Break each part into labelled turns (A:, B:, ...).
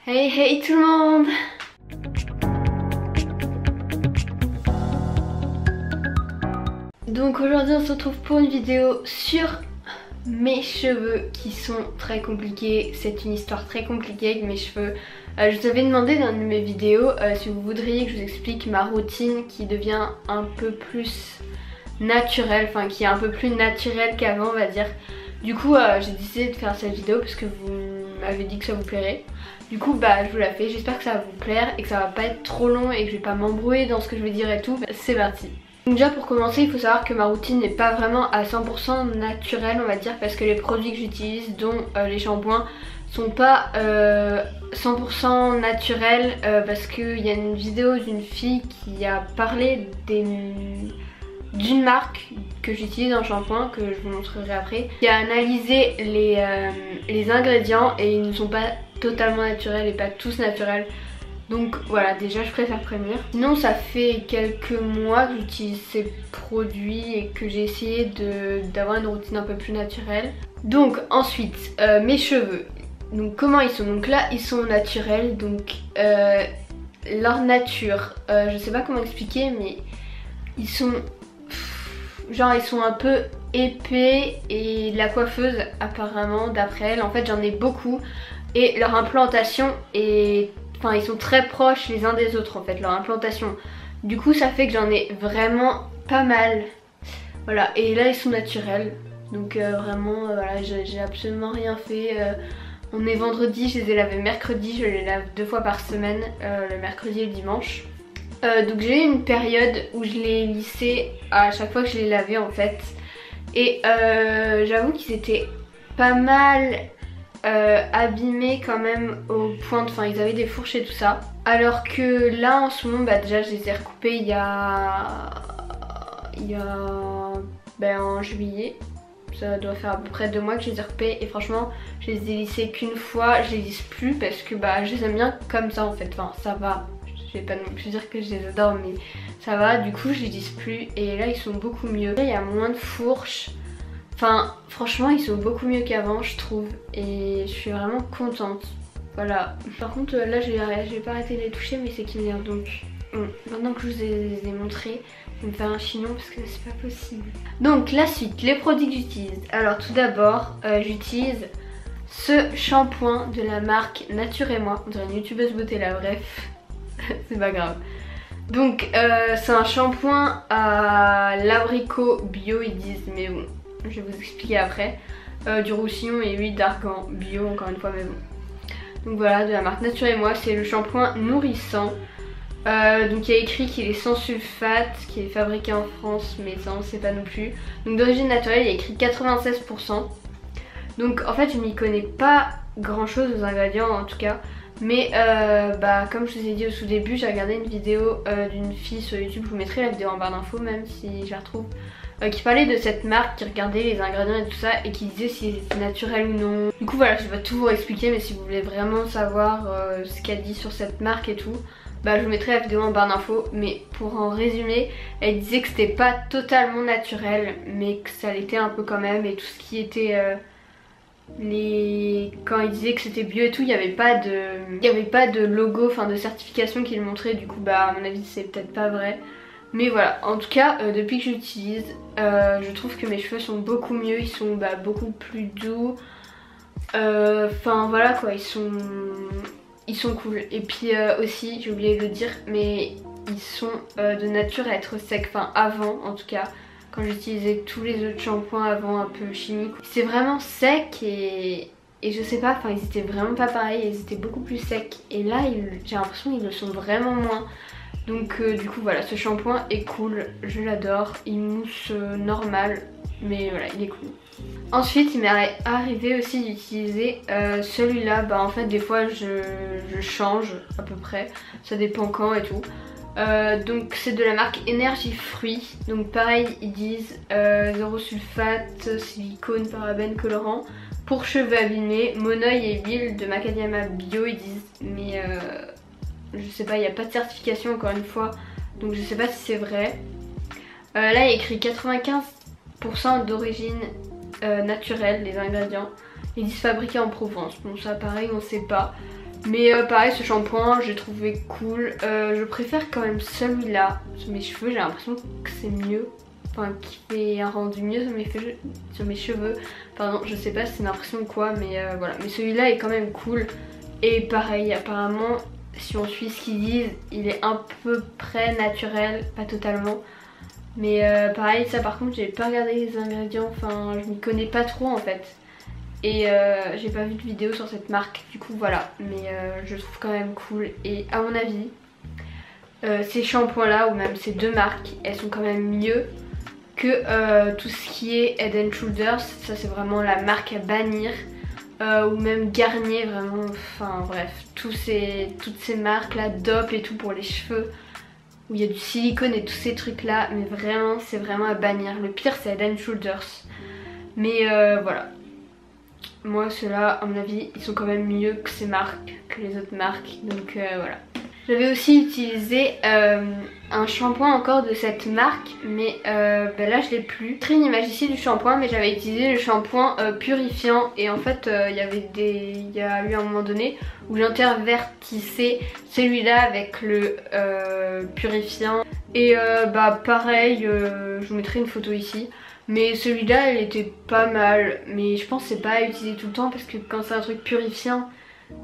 A: Hey hey tout le monde! Donc aujourd'hui on se retrouve pour une vidéo sur mes cheveux qui sont très compliqués. C'est une histoire très compliquée avec mes cheveux. Je vous avais demandé dans une de mes vidéos si vous voudriez que je vous explique ma routine qui devient un peu plus naturelle, enfin qui est un peu plus naturelle qu'avant on va dire. Du coup j'ai décidé de faire cette vidéo parce que vous m'avez dit que ça vous plairait. Du coup je vous la fais, j'espère que ça va vous plaire et que ça va pas être trop long et que je vais pas m'embrouiller dans ce que je vais dire et tout. C'est parti. Donc déjà pour commencer il faut savoir que ma routine n'est pas vraiment à 100% naturelle on va dire, parce que les produits que j'utilise dont les shampoings sont pas 100% naturels parce qu'il y a une vidéo d'une fille qui a parlé d'une marque que j'utilise en shampoing, que je vous montrerai après, qui a analysé les ingrédients et ils ne sont pas totalement naturels et pas tous naturels. Donc voilà, déjà je préfère prévenir. Sinon ça fait quelques mois que j'utilise ces produits et que j'ai essayé d'avoir une routine un peu plus naturelle. Donc ensuite, mes cheveux. Donc comment ils sont? Donc là ils sont naturels, donc leur nature, je sais pas comment expliquer, mais ils sont genre ils sont un peu épais, et la coiffeuse apparemment d'après elle, en fait j'en ai beaucoup et leur implantation est... Enfin ils sont très proches les uns des autres en fait, leur implantation. Du coup ça fait que j'en ai vraiment pas mal. Voilà, et là ils sont naturels. Donc vraiment voilà, j'ai absolument rien fait. On est vendredi, je les ai lavés mercredi, je les lave 2 fois par semaine, le mercredi et le dimanche. Donc j'ai eu une période où je les lissais à chaque fois que je les lavais en fait. Et j'avoue qu'ils étaient pas mal abîmés quand même aux pointes, enfin ils avaient des fourches et tout ça. Alors que là en ce moment déjà je les ai recoupés il y a en juillet. Ça doit faire à peu près 2 mois que je les ai recoupés et franchement je les ai lissés qu'une fois, je les lisse plus parce que je les aime bien comme ça en fait, enfin ça va. Je vais pas non plus dire que je les adore mais ça va, du coup je les lisse plus et là ils sont beaucoup mieux. Là il y a moins de fourches. Enfin franchement ils sont beaucoup mieux qu'avant je trouve et je suis vraiment contente. Voilà. Par contre là je vais pas arrêter de les toucher mais c'est qu'ils m'énervent, donc maintenant que je vous les ai montrés, je vais me faire un chignon parce que c'est pas possible. Donc la suite, les produits que j'utilise. Alors tout d'abord j'utilise ce shampoing de la marque Nature et Moi. On dirait une youtubeuse beauté là, bref. C'est pas grave. Donc c'est un shampoing à l'abricot bio ils disent, mais bon je vais vous expliquer après. Du roussillon et huile d'argan bio encore une fois, mais bon. Donc voilà, de la marque Nature et Moi, c'est le shampoing nourrissant. Donc il y a écrit qu'il est sans sulfate, qu'il est fabriqué en France, mais ça on sait pas non plus. Donc d'origine naturelle, il y a écrit 96%. Donc en fait je m'y connais pas grand chose aux ingrédients en tout cas. Mais comme je vous ai dit au tout début, j'ai regardé une vidéo d'une fille sur YouTube, je vous mettrai la vidéo en barre d'infos même si je la retrouve, qui parlait de cette marque, qui regardait les ingrédients et tout ça et qui disait si c'était naturel ou non. Du coup voilà, je vais pas tout vous expliquer, mais si vous voulez vraiment savoir ce qu'elle dit sur cette marque et tout, je vous mettrai la vidéo en barre d'infos. Mais pour en résumer, elle disait que c'était pas totalement naturel mais que ça l'était un peu quand même, et tout ce qui était... Quand il disait que c'était bio et tout, il n'y avait pas de logo, enfin de certification qui le montrait. Du coup à mon avis c'est peut-être pas vrai. Mais voilà, en tout cas depuis que j'utilise, je trouve que mes cheveux sont beaucoup mieux. Ils sont beaucoup plus doux. Enfin voilà quoi, ils sont cool. Et puis aussi, j'ai oublié de le dire, mais ils sont de nature à être secs. Enfin avant en tout cas, quand j'utilisais tous les autres shampoings avant un peu chimiques, c'est vraiment sec et je sais pas, enfin ils étaient vraiment pas pareils, ils étaient beaucoup plus secs. Et là j'ai l'impression qu'ils le sont vraiment moins. Donc du coup voilà, ce shampoing est cool, je l'adore, il mousse normal, mais voilà, il est cool. Ensuite il m'est arrivé aussi d'utiliser celui-là, en fait des fois je change à peu près, ça dépend quand et tout. Donc c'est de la marque Énergie Fruits. Donc pareil ils disent zéro sulfate, silicone, parabènes, colorant pour cheveux abîmés, monoeil et huile de macadamia bio ils disent, mais je sais pas, il n'y a pas de certification encore une fois, donc je sais pas si c'est vrai. Là il y a écrit 95% d'origine naturelle les ingrédients, ils disent fabriqués en Provence. Bon ça pareil on sait pas. Mais pareil, ce shampoing j'ai trouvé cool. Je préfère quand même celui-là sur mes cheveux, j'ai l'impression que c'est mieux. Enfin, qui fait un rendu mieux sur mes cheveux. Pardon, je sais pas si c'est une impression ou quoi, mais voilà. Mais celui-là est quand même cool. Et pareil, apparemment, si on suit ce qu'ils disent, il est un peu près naturel, pas totalement. Mais pareil, ça par contre, j'ai pas regardé les ingrédients, enfin, je m'y connais pas trop en fait. Et j'ai pas vu de vidéo sur cette marque, du coup voilà. Mais je trouve quand même cool. Et à mon avis, ces shampoings là, ou même ces deux marques, elles sont quand même mieux que tout ce qui est Head & Shoulders. Ça c'est vraiment la marque à bannir. Ou même Garnier, vraiment, enfin bref, toutes ces marques là, Dop et tout pour les cheveux, où il y a du silicone et tous ces trucs là, mais vraiment c'est vraiment à bannir. Le pire c'est Head & Shoulders. Mais voilà, moi ceux-là à mon avis ils sont quand même mieux que ces marques, que les autres marques, donc voilà. J'avais aussi utilisé un shampoing encore de cette marque, mais là je l'ai plus. Très une image ici du shampoing, mais j'avais utilisé le shampoing purifiant, et en fait il y a eu un moment donné où j'intervertissais celui-là avec le purifiant. Et pareil, je vous mettrai une photo ici. Mais celui-là il était pas mal, mais je pense que c'est pas à utiliser tout le temps parce que quand c'est un truc purifiant,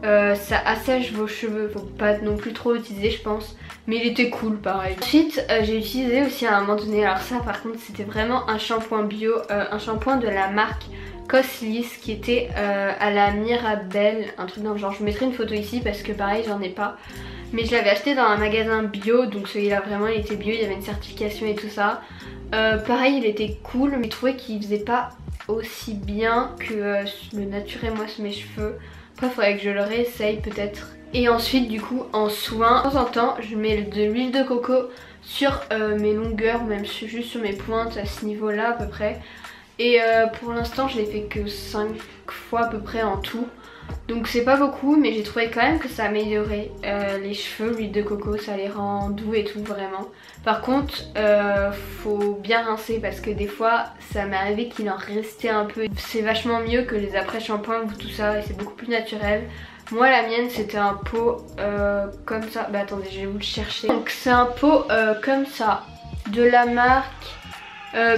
A: ça assèche vos cheveux, faut pas non plus trop utiliser je pense. Mais il était cool pareil. Ensuite j'ai utilisé aussi à un moment donné, alors ça par contre c'était vraiment un shampoing bio, un shampoing de la marque Coslis qui était à la Mirabelle, un truc dans le genre. Je vous mettrai une photo ici parce que pareil j'en ai pas. Mais je l'avais acheté dans un magasin bio, donc celui-là vraiment il était bio, il y avait une certification et tout ça. Pareil il était cool, mais je trouvais qu'il faisait pas aussi bien que le Nature & Moi sur mes cheveux. Après il faudrait que je le réessaye peut-être. Et ensuite du coup en soin, de temps en temps je mets de l'huile de coco sur mes longueurs, ou même juste sur mes pointes à ce niveau là à peu près. Et pour l'instant je l'ai fait que 5 fois à peu près en tout. Donc c'est pas beaucoup, mais j'ai trouvé quand même que ça améliorait les cheveux, l'huile de coco, ça les rend doux et tout vraiment. Par contre faut bien rincer parce que des fois ça m'est arrivé qu'il en restait un peu. C'est vachement mieux que les après shampoings ou tout ça, et c'est beaucoup plus naturel. Moi la mienne c'était un pot comme ça, bah attendez je vais vous le chercher. Donc c'est un pot comme ça de la marque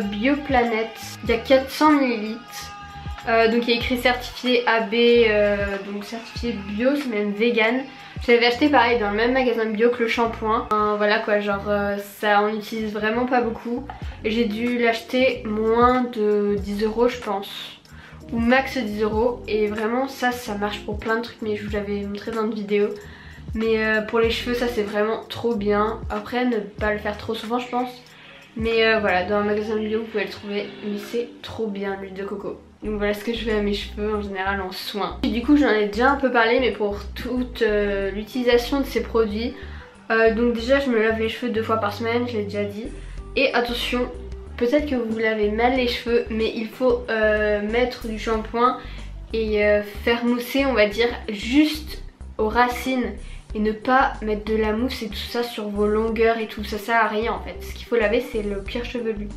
A: Bioplanète, il y a 400 ml. Donc il y a écrit certifié AB, donc certifié bio, c'est même vegan. Je l'avais acheté pareil dans le même magasin bio que le shampoing. Voilà quoi, genre ça on utilise vraiment pas beaucoup. Et j'ai dû l'acheter moins de 10 € je pense. Ou max 10 €. Et vraiment ça marche pour plein de trucs, mais je vous l'avais montré dans une vidéo. Mais pour les cheveux ça c'est vraiment trop bien. Après ne pas le faire trop souvent je pense. Mais voilà, dans un magasin bio vous pouvez le trouver. Mais c'est trop bien l'huile de coco. Donc voilà ce que je fais à mes cheveux en général en soins. Et du coup j'en ai déjà un peu parlé, mais pour toute l'utilisation de ces produits, donc déjà je me lave les cheveux 2 fois par semaine, je l'ai déjà dit. Et attention, peut-être que vous lavez mal les cheveux, mais il faut mettre du shampoing et faire mousser on va dire juste aux racines. Et ne pas mettre de la mousse et tout ça sur vos longueurs et tout, ça sert à rien en fait. Ce qu'il faut laver c'est le cuir chevelu.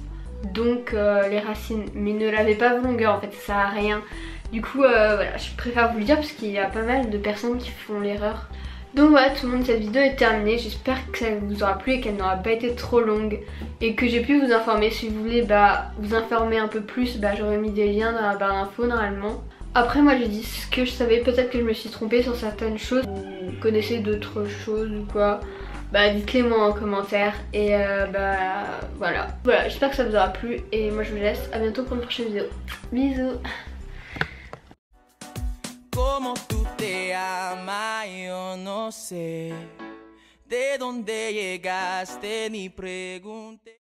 A: Donc les racines, mais ne lavez pas vos longueurs en fait, ça sert à rien. Du coup voilà, je préfère vous le dire parce qu'il y a pas mal de personnes qui font l'erreur. Donc voilà tout le monde, cette vidéo est terminée. J'espère que ça vous aura plu et qu'elle n'aura pas été trop longue. Et que j'ai pu vous informer. Si vous voulez vous informer un peu plus, j'aurais mis des liens dans la barre d'infos normalement. Après moi j'ai dit ce que je savais, peut-être que je me suis trompée sur certaines choses. Vous connaissez d'autres choses ou quoi, dites-les moi en commentaire. Et voilà. Voilà, j'espère que ça vous aura plu. Et moi je vous laisse, à bientôt pour une prochaine vidéo. Bisous. Como tú te amas, yo no sé de dónde llegaste ni pregunté.